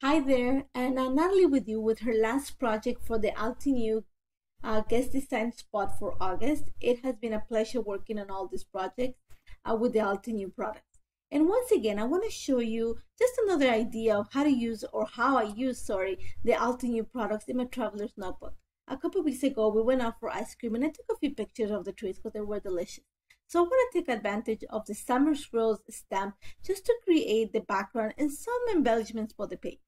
Hi there, and Natalie with you with her last project for the Altineu guest design spot for August. It has been a pleasure working on all these projects with the Altineu products. And once again, I want to show you just another idea of how to use or how I use, the Altineu products in my traveler's notebook. A couple weeks ago, we went out for ice cream and I took a few pictures of the trees because they were delicious. So I want to take advantage of the Summer Swirls stamp just to create the background and some embellishments for the page.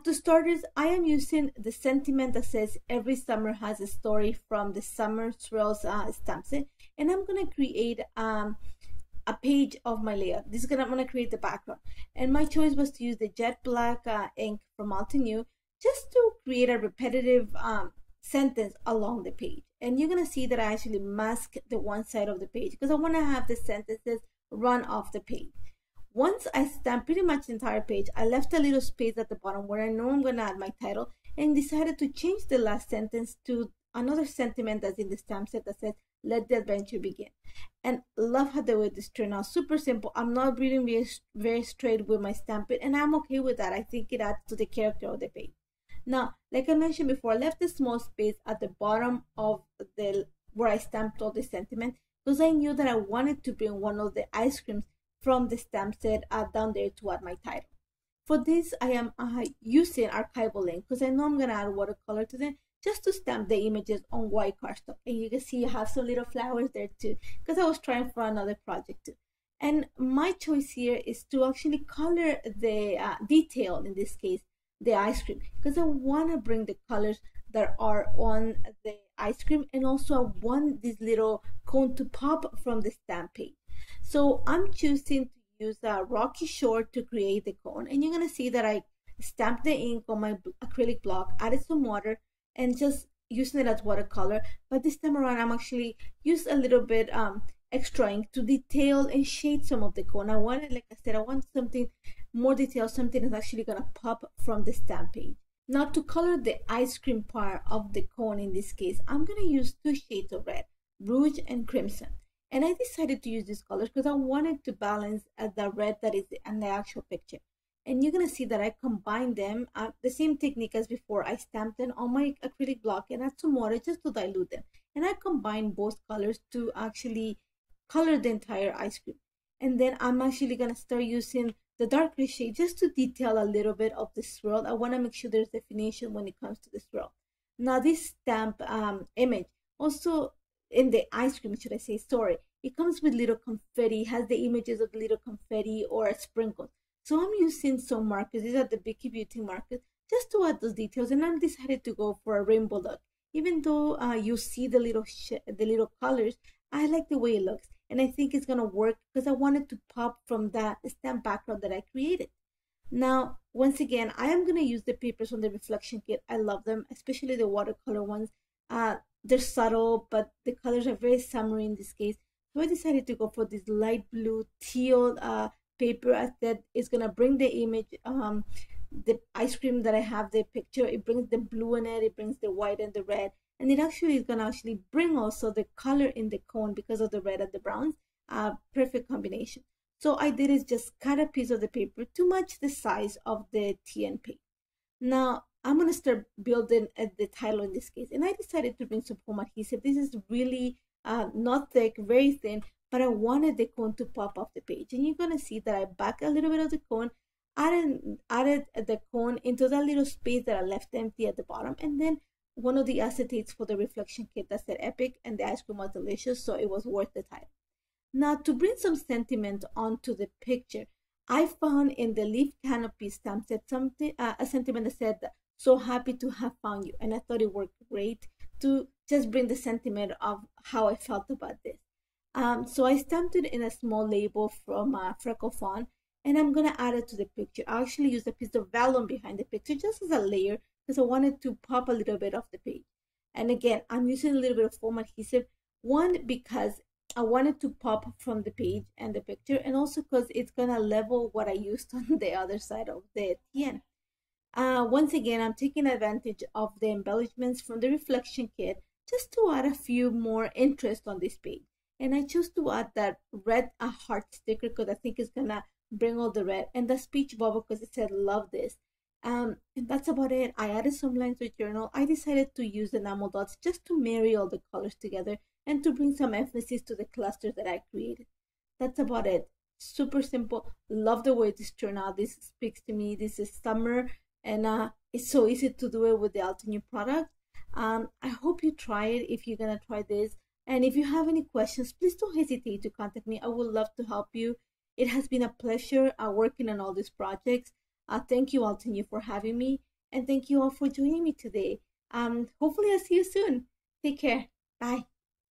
To starters, I am using the sentiment that says every summer has a story from the Summer Swirls stamp set, and I'm going to create a page of my layout. I'm going to create the background, and my choice was to use the jet black ink from Altineu just to create a repetitive sentence along the page. And you're going to see that I actually mask the one side of the page because I want to have the sentences run off the page. Once I stamped pretty much the entire page, I left a little space at the bottom where I know I'm going to add my title and decided to change the last sentence to another sentiment that's in the stamp set that says, "Let the adventure begin." And love how the way this turned out. Super simple. I'm not really very straight with my stamping, and I'm okay with that. I think it adds to the character of the page. Now, like I mentioned before, I left a small space at the bottom of where I stamped all the sentiment because I knew that I wanted to bring one of the ice creams from the stamp set down there to add my title. For this, I am using archival ink because I know I'm going to add watercolor to them just to stamp the images on white cardstock. And you can see I have some little flowers there too because I was trying for another project too. And my choice here is to actually color the detail, in this case, the ice cream, because I want to bring the colors that are on the ice cream, and also I want this little cone to pop from the stamp page. So I'm choosing to use a Rocky Shore to create the cone, and you're going to see that I stamped the ink on my acrylic block, added some water, and just using it as watercolor. But this time around, I'm actually used a little bit extra ink to detail and shade some of the cone. I wanted, like I said, I want something more detailed, something that's actually going to pop from the stamp page. Now, to color the ice cream part of the cone, in this case, I'm going to use two shades of red, rouge and crimson. And I decided to use these colors because I wanted to balance the red that is in the actual picture. And you're going to see that I combined them, the same technique as before. I stamped them on my acrylic block and add some water just to dilute them. And I combined both colors to actually color the entire ice cream. And then I'm actually going to start using the darker shade just to detail a little bit of the swirl. I want to make sure there's definition when it comes to the swirl. Now, this stamp image also, in the ice cream, should I say, sorry, it comes with little confetti, has the images of the little confetti or sprinkles. So I'm using some markers. These are the Bicky Beauty markers just to add those details, and I'm decided to go for a rainbow look. Even though you see the little colors, I like the way it looks, and I think it's gonna work because I wanted to pop from that stamp background that I created. Now, once again, I am gonna use the papers from the reflection kit. I love them, especially the watercolor ones. They're subtle, but the colors are very summery in this case. So I decided to go for this light blue teal paper that is gonna bring the image, the ice cream that I have, the picture. It brings the blue in it, it brings the white and the red, and it actually is gonna bring also the color in the cone because of the red and the browns. Perfect combination. So I did is just cut a piece of the paper to match the size of the TN page. Now I'm going to start building the title in this case. And I decided to bring some foam adhesive. This is really not thick, very thin, but I wanted the cone to pop off the page. And you're going to see that I back a little bit of the cone, added the cone into that little space that I left empty at the bottom. And then one of the acetates for the reflection kit that said epic, and the ice cream was delicious, so it was worth the title. Now, to bring some sentiment onto the picture, I found in the leaf canopy stamp set something, a sentiment that said, "So happy to have found you," and I thought it worked great to just bring the sentiment of how I felt about this. So I stamped it in a small label from Freckle Fawn, and I'm gonna add it to the picture. I actually used a piece of vellum behind the picture just as a layer because I wanted to pop a little bit off the page. And again, I'm using a little bit of foam adhesive, one because I wanted to pop from the page and the picture, and also because it's gonna level what I used on the other side of the TN. Once again, I'm taking advantage of the embellishments from the reflection kit just to add a few more interest on this page. And I chose to add that red heart sticker because I think it's gonna bring all the red, and the speech bubble because it said "love this." And that's about it. I added some lines to the journal. I decided to use enamel dots just to marry all the colors together and to bring some emphasis to the cluster that I created. That's about it. Super simple. Love the way this turned out. This speaks to me. This is summer, and it's so easy to do it with the Altenew product. I hope you try it if you're gonna try this. And if you have any questions, please don't hesitate to contact me. I would love to help you. It has been a pleasure working on all these projects. Thank you, Altenew, for having me, and thank you all for joining me today. Hopefully, I'll see you soon. Take care. Bye.